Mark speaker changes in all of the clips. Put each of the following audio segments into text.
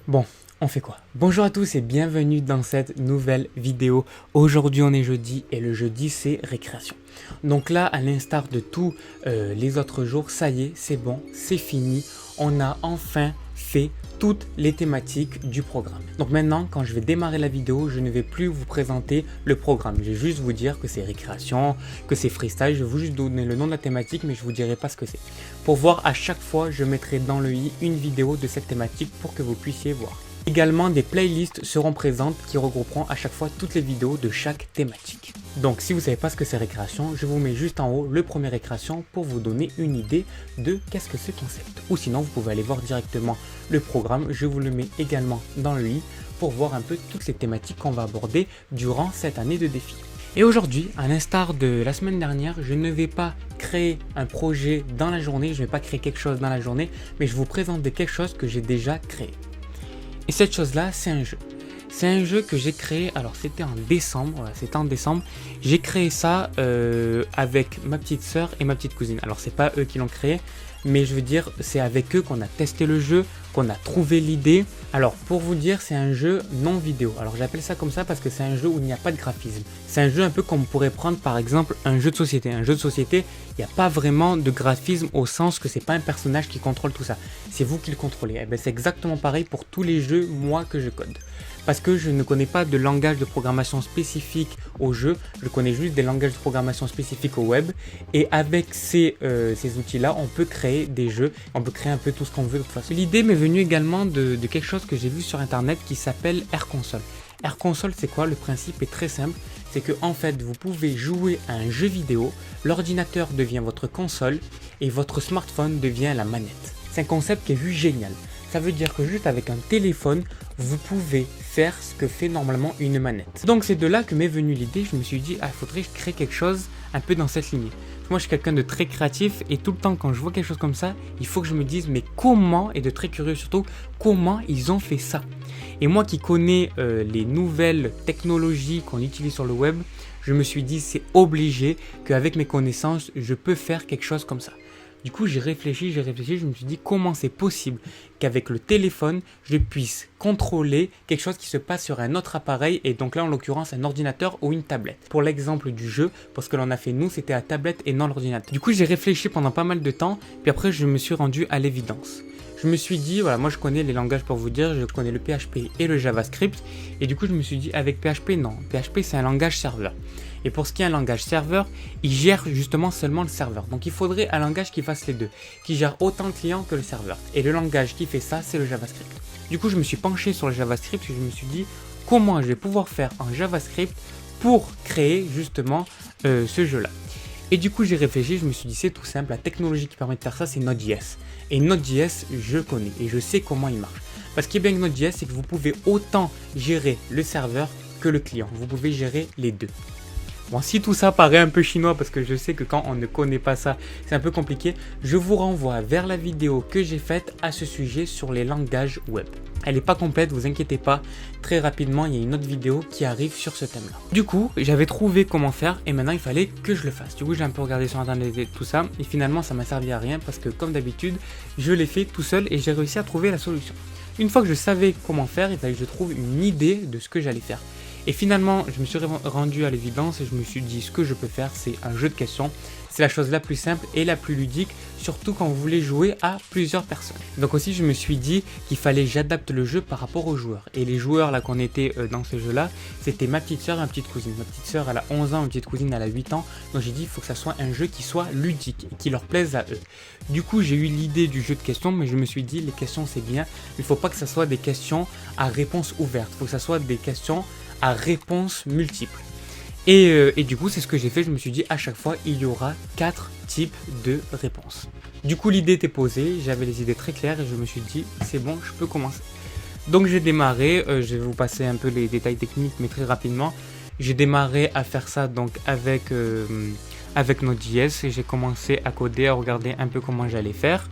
Speaker 1: Bon, on fait quoi? Bonjour à tous et bienvenue dans cette nouvelle vidéo. Aujourd'hui on est jeudi et le jeudi c'est récréation. Donc là, à l'instar de tous les autres jours, ça y est, c'est bon, c'est fini. On a enfin fait toutes les thématiques du programme. Donc maintenant, quand je vais démarrer la vidéo, je ne vais plus vous présenter le programme. Je vais juste vous dire que c'est récréation, que c'est freestyle. Je vais vous juste donner le nom de la thématique, mais je ne vous dirai pas ce que c'est. Pour voir à chaque fois, je mettrai dans le i une vidéo de cette thématique pour que vous puissiez voir. Également, des playlists seront présentes qui regrouperont à chaque fois toutes les vidéos de chaque thématique. Donc si vous ne savez pas ce que c'est récréation, je vous mets juste en haut le premier récréation pour vous donner une idée de qu'est-ce que ce concept. Ou sinon, vous pouvez aller voir directement le programme, je vous le mets également dans le i pour voir un peu toutes les thématiques qu'on va aborder durant cette année de défi. Et aujourd'hui, à l'instar de la semaine dernière, je ne vais pas créer un projet dans la journée, je ne vais pas créer quelque chose dans la journée, mais je vous présente quelque chose que j'ai déjà créé. Et cette chose-là, c'est un jeu. C'est un jeu que j'ai créé, alors c'était en décembre, voilà, c'était en décembre. J'ai créé ça avec ma petite soeur et ma petite cousine. Alors c'est pas eux qui l'ont créé, mais je veux dire, c'est avec eux qu'on a testé le jeu, qu'on a trouvé l'idée. Alors pour vous dire, c'est un jeu non vidéo. Alors j'appelle ça comme ça parce que c'est un jeu où il n'y a pas de graphisme. C'est un jeu un peu comme on pourrait prendre par exemple un jeu de société. Un jeu de société, il n'y a pas vraiment de graphisme au sens que c'est pas un personnage qui contrôle tout ça. C'est vous qui le contrôlez. Et bien c'est exactement pareil pour tous les jeux, moi, que je code. Parce que je ne connais pas de langage de programmation spécifique au jeu, je connais juste des langages de programmation spécifiques au web. Et avec ces outils-là, on peut créer des jeux, on peut créer un peu tout ce qu'on veut de toute façon. L'idée m'est venue également de quelque chose que j'ai vu sur internet qui s'appelle Air Console. Air Console, c'est quoi? Le principe est très simple, c'est que en fait, vous pouvez jouer à un jeu vidéo, l'ordinateur devient votre console et votre smartphone devient la manette. C'est un concept qui est vu génial. Ça veut dire que juste avec un téléphone, vous pouvez faire ce que fait normalement une manette. Donc c'est de là que m'est venue l'idée, je me suis dit, il faudrait que je crée quelque chose un peu dans cette lignée. Moi je suis quelqu'un de très créatif et tout le temps quand je vois quelque chose comme ça, il faut que je me dise mais comment, et de très curieux surtout, comment ils ont fait ça. Et moi qui connais les nouvelles technologies qu'on utilise sur le web, je me suis dit c'est obligé qu'avec mes connaissances, je peux faire quelque chose comme ça. Du coup, j'ai réfléchi, je me suis dit comment c'est possible qu'avec le téléphone, je puisse contrôler quelque chose qui se passe sur un autre appareil, et donc là, en l'occurrence, un ordinateur ou une tablette. Pour l'exemple du jeu, parce que l'on a fait nous, c'était la tablette et non l'ordinateur. Du coup, j'ai réfléchi pendant pas mal de temps, puis après, je me suis rendu à l'évidence. Je me suis dit, voilà, moi je connais les langages pour vous dire, je connais le PHP et le JavaScript, et du coup, je me suis dit, avec PHP, non, PHP c'est un langage serveur. Et pour ce qui est un langage serveur, il gère justement seulement le serveur. Donc il faudrait un langage qui fasse les deux, qui gère autant le client que le serveur. Et le langage qui fait ça, c'est le JavaScript. Du coup, je me suis penché sur le JavaScript et je me suis dit comment je vais pouvoir faire un JavaScript pour créer justement ce jeu-là. Et du coup, j'ai réfléchi, je me suis dit c'est tout simple, la technologie qui permet de faire ça, c'est Node.js. Et Node.js, je connais et je sais comment il marche. Parce qu'il est bien que Node.js, c'est que vous pouvez autant gérer le serveur que le client. Vous pouvez gérer les deux. Bon, si tout ça paraît un peu chinois, parce que je sais que quand on ne connaît pas ça, c'est un peu compliqué, je vous renvoie vers la vidéo que j'ai faite à ce sujet sur les langages web. Elle n'est pas complète, vous inquiétez pas, très rapidement, il y a une autre vidéo qui arrive sur ce thème-là. Du coup, j'avais trouvé comment faire et maintenant il fallait que je le fasse. Du coup, j'ai un peu regardé sur internet et tout ça, et finalement ça m'a servi à rien parce que comme d'habitude, je l'ai fait tout seul et j'ai réussi à trouver la solution. Une fois que je savais comment faire, il fallait que je trouve une idée de ce que j'allais faire. Et finalement, je me suis rendu à l'évidence et je me suis dit ce que je peux faire, c'est un jeu de questions. C'est la chose la plus simple et la plus ludique, surtout quand vous voulez jouer à plusieurs personnes. Donc aussi, je me suis dit qu'il fallait que j'adapte le jeu par rapport aux joueurs. Et les joueurs là qu'on était dans ce jeu-là, c'était ma petite soeur et ma petite cousine. Ma petite soeur, elle a 11 ans, ma petite cousine, elle a 8 ans. Donc j'ai dit, il faut que ça soit un jeu qui soit ludique et qui leur plaise à eux. Du coup, j'ai eu l'idée du jeu de questions, mais je me suis dit, les questions c'est bien, mais il ne faut pas que ça soit des questions à réponse ouverte. Il faut que ça soit des questions à réponses multiples. Et du coup, c'est ce que j'ai fait. Je me suis dit, à chaque fois, il y aura 4 types de réponses. Du coup, l'idée était posée, j'avais les idées très claires et je me suis dit, c'est bon, je peux commencer. Donc j'ai démarré, je vais vous passer un peu les détails techniques, mais très rapidement. J'ai démarré à faire ça donc avec Node.js et j'ai commencé à coder, à regarder un peu comment j'allais faire.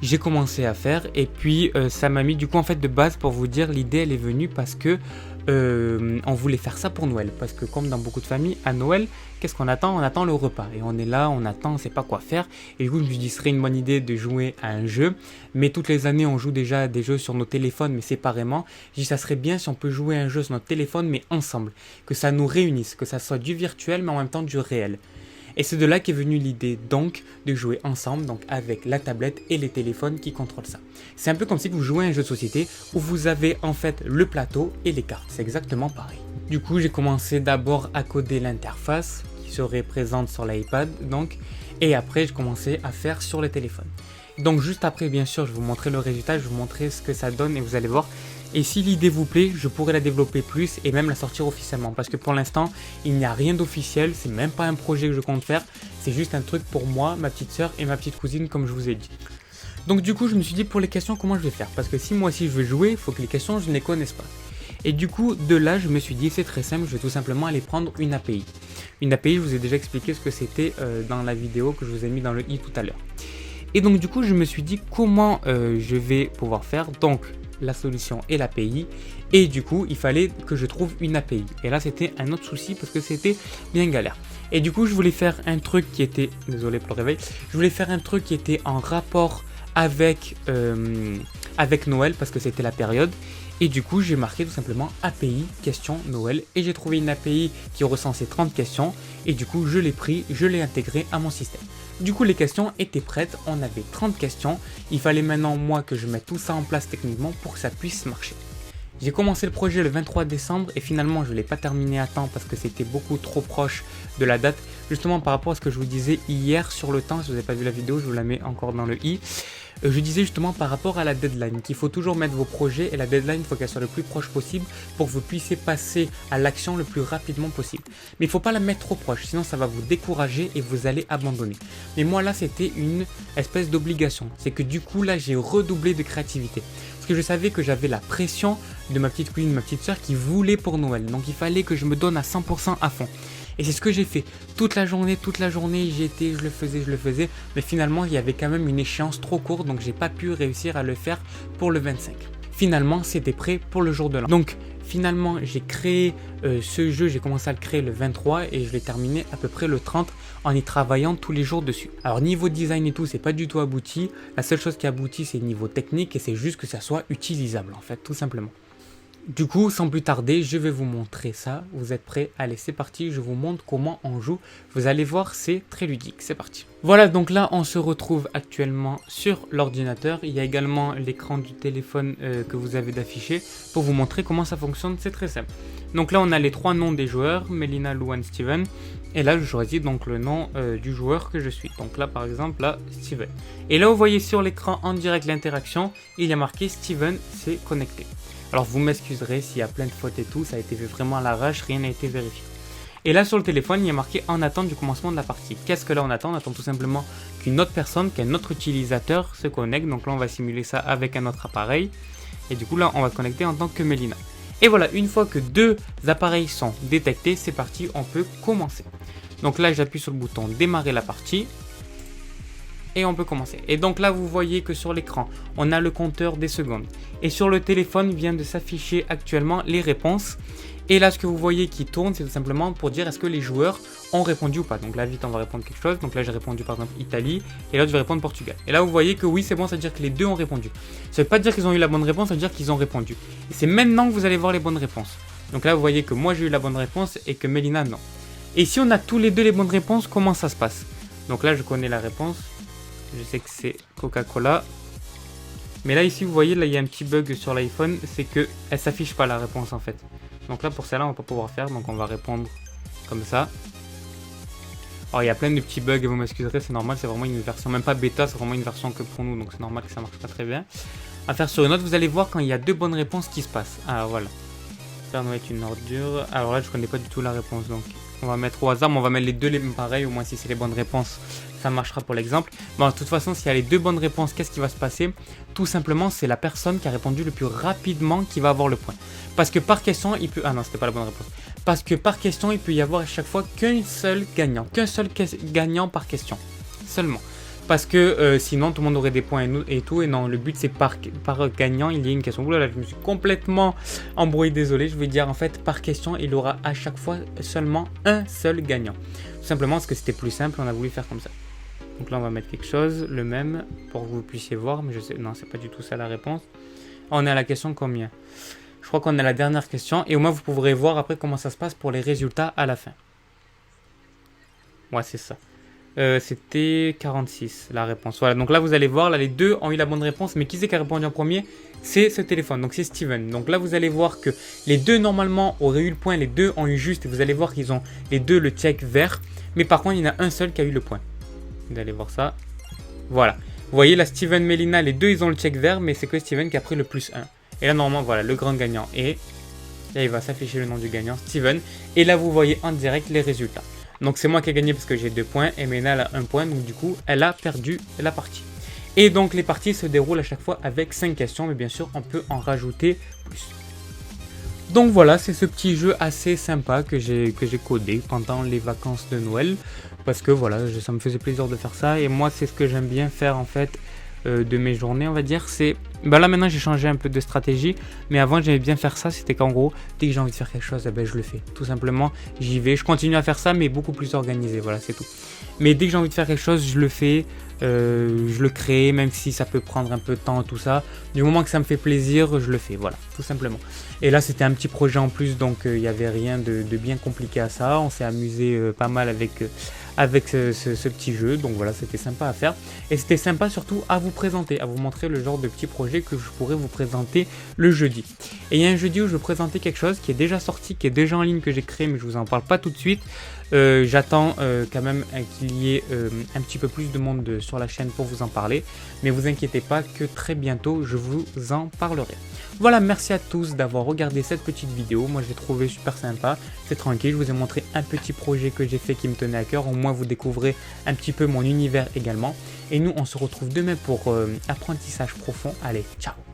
Speaker 1: j'ai commencé à faire et puis ça m'a mis du coup en fait de base pour vous dire l'idée elle est venue parce que on voulait faire ça pour Noël parce que comme dans beaucoup de familles à Noël qu'est-ce qu'on attend? On attend le repas et on est là, on attend, on sait pas quoi faire et du coup je me suis dit ce serait une bonne idée de jouer à un jeu mais toutes les années on joue déjà à des jeux sur nos téléphones mais séparément. J'ai dit ça serait bien si on peut jouer à un jeu sur notre téléphone mais ensemble, que ça nous réunisse, que ça soit du virtuel mais en même temps du réel. Et c'est de là qu'est venue l'idée donc de jouer ensemble, donc avec la tablette et les téléphones qui contrôlent ça. C'est un peu comme si vous jouez à un jeu de société où vous avez en fait le plateau et les cartes, c'est exactement pareil. Du coup j'ai commencé d'abord à coder l'interface qui serait présente sur l'iPad donc, et après j'ai commencé à faire sur les téléphones. Donc juste après bien sûr je vais vous montrer le résultat, je vais vous montrer ce que ça donne et vous allez voir. Et si l'idée vous plaît, je pourrais la développer plus et même la sortir officiellement. Parce que pour l'instant, il n'y a rien d'officiel, c'est même pas un projet que je compte faire. C'est juste un truc pour moi, ma petite soeur et ma petite cousine comme je vous ai dit. Donc du coup, je me suis dit pour les questions, comment je vais faire? Parce que si moi aussi je veux jouer, il faut que les questions, je ne les connaisse pas. Et du coup, de là, je me suis dit, c'est très simple, je vais tout simplement aller prendre une API. Une API, je vous ai déjà expliqué ce que c'était dans la vidéo que je vous ai mis dans le i tout à l'heure. Et donc du coup, je me suis dit comment je vais pouvoir faire. Donc la solution est l'API et du coup il fallait que je trouve une API et là c'était un autre souci parce que c'était bien galère et du coup je voulais faire un truc qui était, désolé pour le réveil, je voulais faire un truc qui était en rapport avec Noël parce que c'était la période et du coup j'ai marqué tout simplement API question Noël et j'ai trouvé une API qui recensait 30 questions et du coup je l'ai pris, je l'ai intégré à mon système. Du coup les questions étaient prêtes, on avait 30 questions, il fallait maintenant moi que je mette tout ça en place techniquement pour que ça puisse marcher. J'ai commencé le projet le 23 décembre et finalement je ne l'ai pas terminé à temps parce que c'était beaucoup trop proche de la date. Justement par rapport à ce que je vous disais hier sur le temps, si vous n'avez pas vu la vidéo je vous la mets encore dans le i. Je disais justement par rapport à la deadline qu'il faut toujours mettre vos projets et la deadline il faut qu'elle soit le plus proche possible pour que vous puissiez passer à l'action le plus rapidement possible. Mais il ne faut pas la mettre trop proche sinon ça va vous décourager et vous allez abandonner. Mais moi là c'était une espèce d'obligation, c'est que du coup là j'ai redoublé de créativité. Parce que je savais que j'avais la pression de ma petite cousine, ma petite soeur qui voulait pour Noël. Donc il fallait que je me donne à 100% à fond. Et c'est ce que j'ai fait. Toute la journée, je le faisais. Mais finalement, il y avait quand même une échéance trop courte. Donc j'ai pas pu réussir à le faire pour le 25. Finalement, c'était prêt pour le jour de l'an. Donc finalement, j'ai créé ce jeu. J'ai commencé à le créer le 23 et je l'ai terminé à peu près le 30 en y travaillant tous les jours dessus. Alors niveau design et tout, c'est pas du tout abouti. La seule chose qui aboutit, c'est niveau technique et c'est juste que ça soit utilisable en fait, tout simplement. Du coup, sans plus tarder, je vais vous montrer ça. Vous êtes prêts? Allez, c'est parti. Je vous montre comment on joue. Vous allez voir, c'est très ludique. C'est parti. Voilà, donc là, on se retrouve actuellement sur l'ordinateur. Il y a également l'écran du téléphone que vous avez d'afficher pour vous montrer comment ça fonctionne. C'est très simple. Donc là, on a les trois noms des joueurs, Melina, Luan, Steven. Et là, je choisis donc le nom du joueur que je suis. Donc là, par exemple, là, Steven. Et là, vous voyez sur l'écran en direct l'interaction. Il y a marqué Steven s'est connecté. Alors vous m'excuserez s'il y a plein de fautes et tout, ça a été fait vraiment à l'arrache, rien n'a été vérifié. Et là sur le téléphone, il y a marqué en attente du commencement de la partie. Qu'est-ce que là on attend? On attend tout simplement qu'une autre personne, qu'un autre utilisateur se connecte. Donc là on va simuler ça avec un autre appareil. Et du coup là on va se connecter en tant que Melina. Et voilà, une fois que deux appareils sont détectés, c'est parti, on peut commencer. Donc là j'appuie sur le bouton démarrer la partie. Et on peut commencer. Et donc là vous voyez que sur l'écran on a le compteur des secondes et sur le téléphone vient de s'afficher actuellement les réponses et là ce que vous voyez qui tourne c'est tout simplement pour dire est-ce que les joueurs ont répondu ou pas. Donc là vite on va répondre quelque chose, donc là j'ai répondu par exemple Italie et l'autre je vais répondre Portugal et là vous voyez que oui c'est bon, ça veut dire que les deux ont répondu. Ça veut pas dire qu'ils ont eu la bonne réponse, ça veut dire qu'ils ont répondu et c'est maintenant que vous allez voir les bonnes réponses. Donc là vous voyez que moi j'ai eu la bonne réponse et que Melina non. Et si on a tous les deux les bonnes réponses, comment ça se passe? Donc là je connais la réponse. Je sais que c'est Coca-Cola. Mais là ici vous voyez là il y a un petit bug sur l'iPhone. C'est que elle s'affiche pas la réponse en fait. Donc là pour celle-là on va pas pouvoir faire. Donc on va répondre comme ça. Alors il y a plein de petits bugs et vous m'excuserez, c'est normal. C'est vraiment une version, même pas bêta, c'est vraiment une version que pour nous. Donc c'est normal que ça marche pas très bien. À faire sur une autre, vous allez voir quand il y a deux bonnes réponses qui se passent. Alors voilà. Père Noël est une ordure. Alors là je connais pas du tout la réponse. Donc on va mettre au hasard, mais on va mettre les deux les pareils. Au moins si c'est les bonnes réponses, ça marchera pour l'exemple. Bon, de toute façon, s'il y a les deux bonnes réponses, qu'est-ce qui va se passer? Tout simplement, c'est la personne qui a répondu le plus rapidement qui va avoir le point. Parce que par question, il peut... Ah non, c'était pas la bonne réponse. Parce que par question, il peut y avoir à chaque fois qu'un seul gagnant. Qu'un seul gagnant par question. Seulement. parce que sinon tout le monde aurait des points et tout, et non, le but c'est par gagnant. Il y a une question, oulala, je me suis complètement embrouillé, désolé, je vais dire en fait par question il y aura à chaque fois seulement un seul gagnant, tout simplement parce que c'était plus simple, on a voulu faire comme ça. Donc là on va mettre quelque chose, le même, pour que vous puissiez voir, mais je sais, non c'est pas du tout ça la réponse. On est à la question combien? Je crois qu'on est à la dernière question, et au moins vous pourrez voir après comment ça se passe pour les résultats à la fin. Ouais c'est ça. C'était 46 la réponse. Voilà, donc là vous allez voir, là les deux ont eu la bonne réponse, mais qui c'est qui a répondu en premier? C'est ce téléphone, donc c'est Steven. Donc là vous allez voir que les deux normalement auraient eu le point, les deux ont eu juste, et vous allez voir qu'ils ont les deux le check vert, mais par contre il y en a un seul qui a eu le point. Vous allez voir ça. Voilà. Vous voyez là, Steven, Mélina, les deux ils ont le check vert, mais c'est que Steven qui a pris le +1. Et là normalement voilà, le grand gagnant est... Là il va s'afficher le nom du gagnant, Steven. Et là vous voyez en direct les résultats. Donc c'est moi qui ai gagné parce que j'ai 2 points et Mélina elle a 1 point, donc du coup elle a perdu la partie. Et donc les parties se déroulent à chaque fois avec 5 questions, mais bien sûr on peut en rajouter plus. Donc voilà, c'est ce petit jeu assez sympa que j'ai codé pendant les vacances de Noël. Parce que voilà, ça me faisait plaisir de faire ça. Et moi c'est ce que j'aime bien faire en fait de mes journées, on va dire. C'est là maintenant j'ai changé un peu de stratégie, mais avant j'aimais bien faire ça. C'était qu'en gros dès que j'ai envie de faire quelque chose, je le fais tout simplement, j'y vais, je continue à faire ça mais beaucoup plus organisé, voilà c'est tout. Mais dès que j'ai envie de faire quelque chose je le fais, je le crée, même si ça peut prendre un peu de temps, tout ça, du moment que ça me fait plaisir je le fais, voilà tout simplement. Et là c'était un petit projet en plus, donc il n'y avait rien de bien compliqué à ça. On s'est amusé pas mal avec ce petit jeu, donc voilà, c'était sympa à faire, et c'était sympa surtout à vous présenter, à vous montrer le genre de petit projet que je pourrais vous présenter le jeudi. Et il y a un jeudi où je vais présenter quelque chose qui est déjà sorti, qui est déjà en ligne, que j'ai créé, mais je vous en parle pas tout de suite. J'attends quand même qu'il y ait un petit peu plus de monde sur la chaîne pour vous en parler, mais vous inquiétez pas que très bientôt je vous en parlerai. Voilà, merci à tous d'avoir regardé cette petite vidéo, moi je l'ai trouvé super sympa, c'est tranquille, je vous ai montré un petit projet que j'ai fait qui me tenait à cœur, au moins vous découvrez un petit peu mon univers également, et nous on se retrouve demain pour apprentissage profond. Allez, ciao!